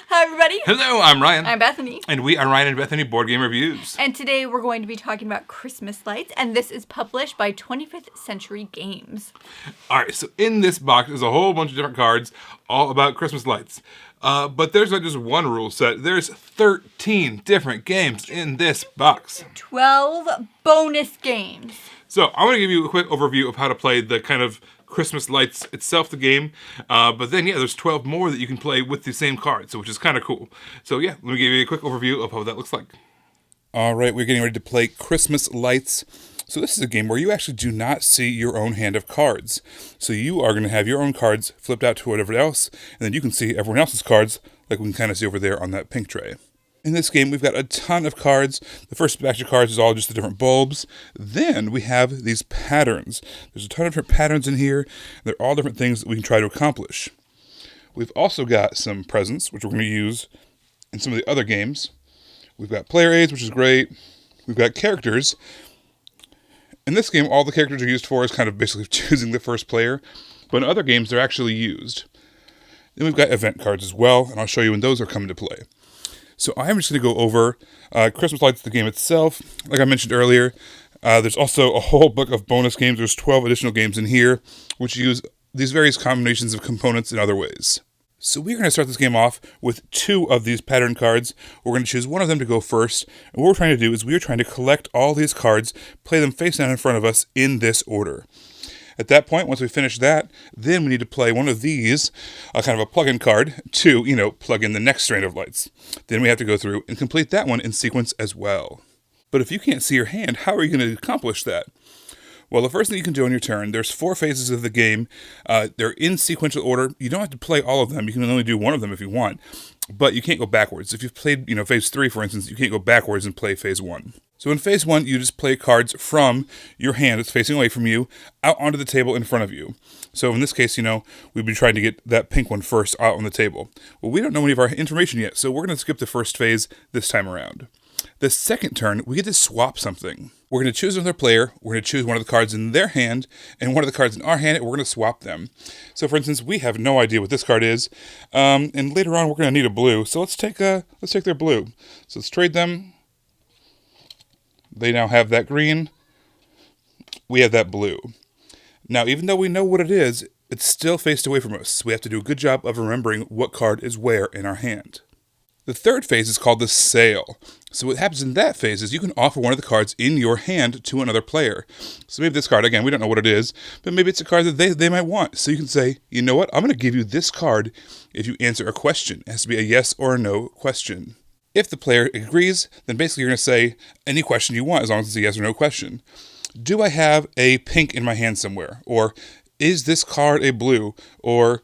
Hi, everybody. Hello, I'm Ryan. I'm Bethany. And we are Ryan and Bethany Board Game Reviews. And today we're going to be talking about Christmas lights, and this is published by 25th Century Games. Alright, so in this box is a whole bunch of different cards all about Christmas lights. But there's not just one rule set. There's 13 different games in this box. 12 bonus games. So I'm going to give you a quick overview of how to play the kind of Christmas lights itself, the game. But then, there's 12 more that you can play with the same cards, so which is kind of cool. So let me give you a quick overview of how that looks like. Alright, we're getting ready to play Christmas Lights. So this is a game where you actually do not see your own hand of cards. So you are going to have your own cards flipped out to whatever else, and then you can see everyone else's cards, like we can kind of see over there on that pink tray. In this game, we've got a ton of cards. The first batch of cards is all just the different bulbs. Then we have these patterns. There's a ton of different patterns in here. They're all different things that we can try to accomplish. We've also got some presents, which we're going to use in some of the other games. We've got player aids, which is great. We've got characters. In this game, all the characters are used for is kind of basically choosing the first player. But in other games, they're actually used. Then we've got event cards as well, and I'll show you when those are coming to play. So I'm just going to go over Christmas Lights, the game itself. Like I mentioned earlier, there's also a whole book of bonus games. There's 12 additional games in here, which use these various combinations of components in other ways. So we're going to start this game off with 2 of these pattern cards. We're going to choose one of them to go first. And what we're trying to do is we're trying to collect all these cards, play them face down in front of us in this order. At that point, once we finish that, then we need to play one of these, kind of a plug-in card, to, plug in the next strand of lights. Then we have to go through and complete that one in sequence as well. But if you can't see your hand, how are you going to accomplish that? Well, the first thing you can do on your turn, there's 4 phases of the game. They're in sequential order. You don't have to play all of them. You can only do one of them if you want. But you can't go backwards. If you've played, phase 3, for instance, you can't go backwards and play phase 1. So in phase 1, you just play cards from your hand that's facing away from you out onto the table in front of you. So in this case, we'd be trying to get that pink one first out on the table. Well, we don't know any of our information yet, so we're going to skip the first phase this time around. The second turn, we get to swap something. We're going to choose another player, we're going to choose one of the cards in their hand, and one of the cards in our hand, and we're going to swap them. So for instance, we have no idea what this card is, and later on we're going to need a blue, so let's take their blue. So let's trade them. They now have that green, we have that blue. Now even though we know what it is, it's still faced away from us, so we have to do a good job of remembering what card is where in our hand. The third phase is called the sale. So what happens in that phase is you can offer one of the cards in your hand to another player. So maybe this card, again, we don't know what it is, but maybe it's a card that they might want. So you can say, you know what, I'm going to give you this card if you answer a question. It has to be a yes or a no question. If the player agrees, then basically you're going to say any question you want as long as it's a yes or no question. Do I have a pink in my hand somewhere? Or is this card a blue? Or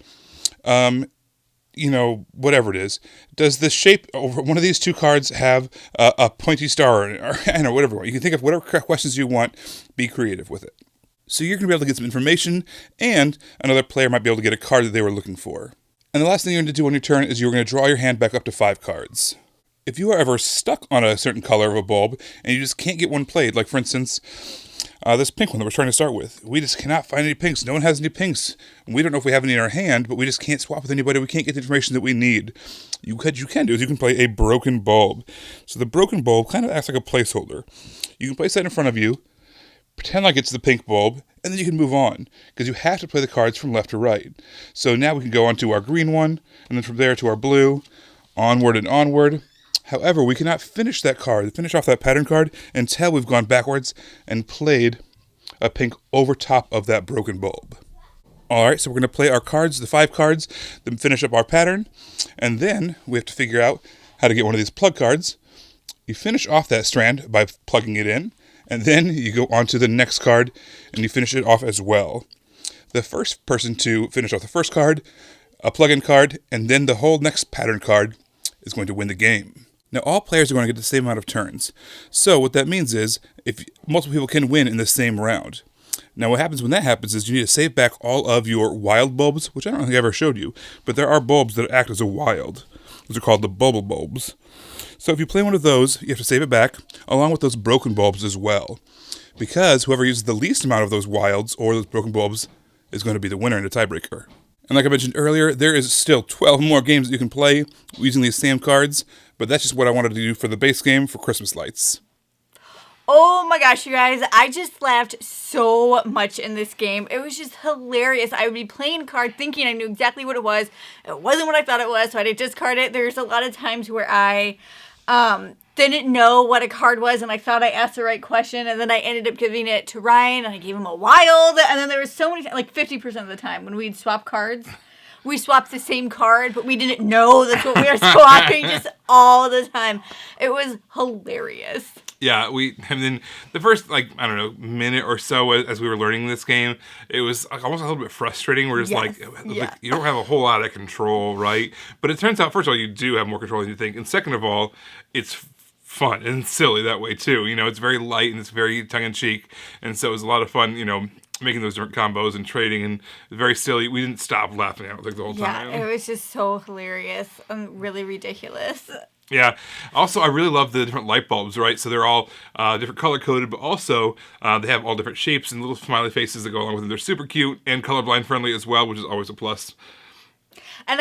whatever it is. Does the shape of one of these 2 cards have a pointy star in it? Or whatever. You can think of whatever questions you want. Be creative with it. So you're going to be able to get some information, and another player might be able to get a card that they were looking for. And the last thing you're going to do on your turn is you're going to draw your hand back up to 5 cards. If you are ever stuck on a certain color of a bulb, and you just can't get one played, like for instance, this pink one that we're trying to start with. We just cannot find any pinks. No one has any pinks. We don't know if we have any in our hand, but we just can't swap with anybody. We can't get the information that we need. What you can do is you can play a broken bulb. So the broken bulb kind of acts like a placeholder. You can place that in front of you, pretend like it's the pink bulb, and then you can move on, because you have to play the cards from left to right. So now we can go on to our green one, and then from there to our blue, onward and onward. However, we cannot finish off that pattern card until we've gone backwards and played a pink over top of that broken bulb. Alright, so we're going to play our cards, the 5 cards, then finish up our pattern, and then we have to figure out how to get one of these plug cards. You finish off that strand by plugging it in, and then you go on to the next card, and you finish it off as well. The first person to finish off the first card, a plug-in card, and then the whole next pattern card is going to win the game. Now, all players are going to get the same amount of turns. So what that means is, if multiple people can win in the same round. Now, what happens when that happens is you need to save back all of your wild bulbs, which I don't think I ever showed you, but there are bulbs that act as a wild. Those are called the bubble bulbs. So if you play one of those, you have to save it back, along with those broken bulbs as well. Because whoever uses the least amount of those wilds or those broken bulbs is going to be the winner in the tiebreaker. And like I mentioned earlier, there is still 12 more games that you can play using these same cards, but that's just what I wanted to do for the base game for Christmas Lights. Oh my gosh, you guys, I just laughed so much in this game. It was just hilarious. I would be playing a card thinking I knew exactly what it was. It wasn't what I thought it was, so I had to discard it. There's a lot of times where I didn't know what a card was, and I thought I asked the right question, and then I ended up giving it to Ryan, and I gave him a wild, and then there was so many, like 50% of the time when we'd swap cards, we swapped the same card, but we didn't know that's what we were swapping just all the time. It was hilarious. Yeah, and then the first, minute or so as we were learning this game, it was almost a little bit frustrating. We're just like, you don't have a whole lot of control, right? But it turns out, first of all, you do have more control than you think. And second of all, it's fun and silly that way, too. It's very light and it's very tongue-in-cheek. And so it was a lot of fun, making those different combos and trading, and very silly. We didn't stop laughing, I don't think, the whole time. Yeah, it was just so hilarious and really ridiculous. Yeah. Also, I really love the different light bulbs, right? So they're all different color-coded, but also they have all different shapes and little smiley faces that go along with them. They're super cute and colorblind friendly as well, which is always a plus. And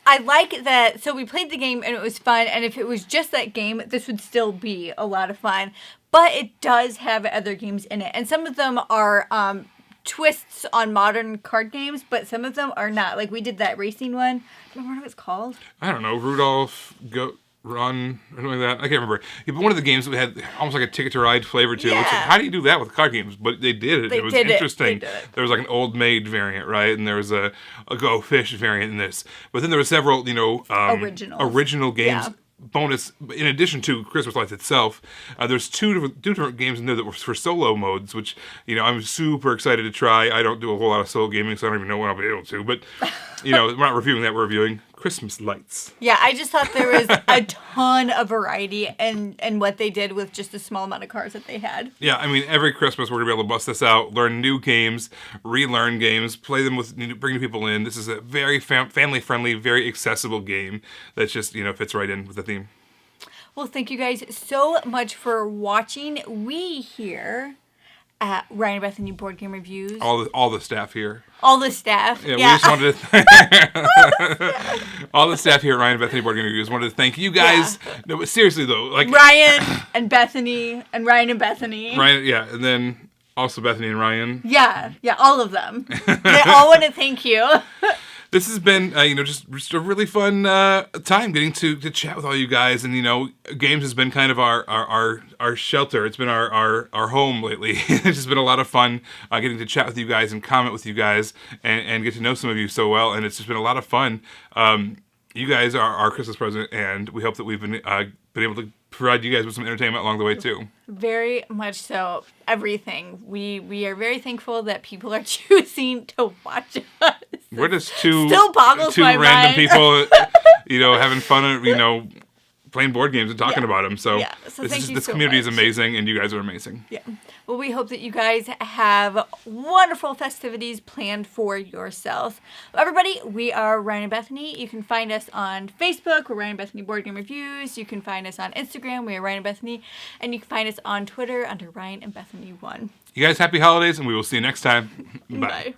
I like that. So we played the game and it was fun. And if it was just that game, this would still be a lot of fun. But it does have other games in it, and some of them are twists on modern card games, but some of them are not. Like we did that racing one. I don't remember what it's called. I don't know. Rudolph Run or something like that. I can't remember. Yeah, but one of the games we had almost like a Ticket to Ride flavor to. Yeah. Which, how do you do that with card games? But they did it. It was interesting. They did it. There was like an Old Maid variant, right? And there was a Go Fish variant in this. But then there were several, original games. Yeah. Bonus, in addition to Christmas Lights itself, there's two different games in there that were for solo modes, which, I'm super excited to try. I don't do a whole lot of solo gaming, so I don't even know when I'll be able to. But, we're not reviewing that. We're reviewing Christmas Lights. Yeah, I just thought there was a ton of variety and what they did with just a small amount of cards that they had. Yeah, I mean, every Christmas we're going to be able to bust this out, learn new games, relearn games, play them bring new people in. This is a very family-friendly, very accessible game that just, fits right in with the theme. Well, thank you guys so much for watching. We here at Ryan and Bethany Board Game Reviews. All the staff here. All the staff. Yeah, we just wanted to all the staff here at Ryan and Bethany Board Game Reviews wanted to thank you guys. Yeah. No, but seriously though, like Ryan and Bethany and Ryan and Bethany. Ryan, yeah, and then also Bethany and Ryan. Yeah, all of them. They all want to thank you. This has been, just a really fun time getting to chat with all you guys, and games has been kind of our shelter. It's been our home lately. It's just been a lot of fun getting to chat with you guys and comment with you guys and get to know some of you so well, and it's just been a lot of fun. You guys are our Christmas present, and we hope that we've been able to provide you guys with some entertainment along the way too. Very much so. Everything. We are very thankful that people are choosing to watch us. We're just two boggles my random mind. people, having fun, playing board games and talking about them. So, this community is amazing, and you guys are amazing. Yeah. Well, we hope that you guys have wonderful festivities planned for yourselves. Well, everybody, we are Ryan and Bethany. You can find us on Facebook. We're Ryan and Bethany Board Game Reviews. You can find us on Instagram. We are Ryan and Bethany. And you can find us on Twitter under Ryan and Bethany 1. You guys, happy holidays, and we will see you next time. Bye. Bye.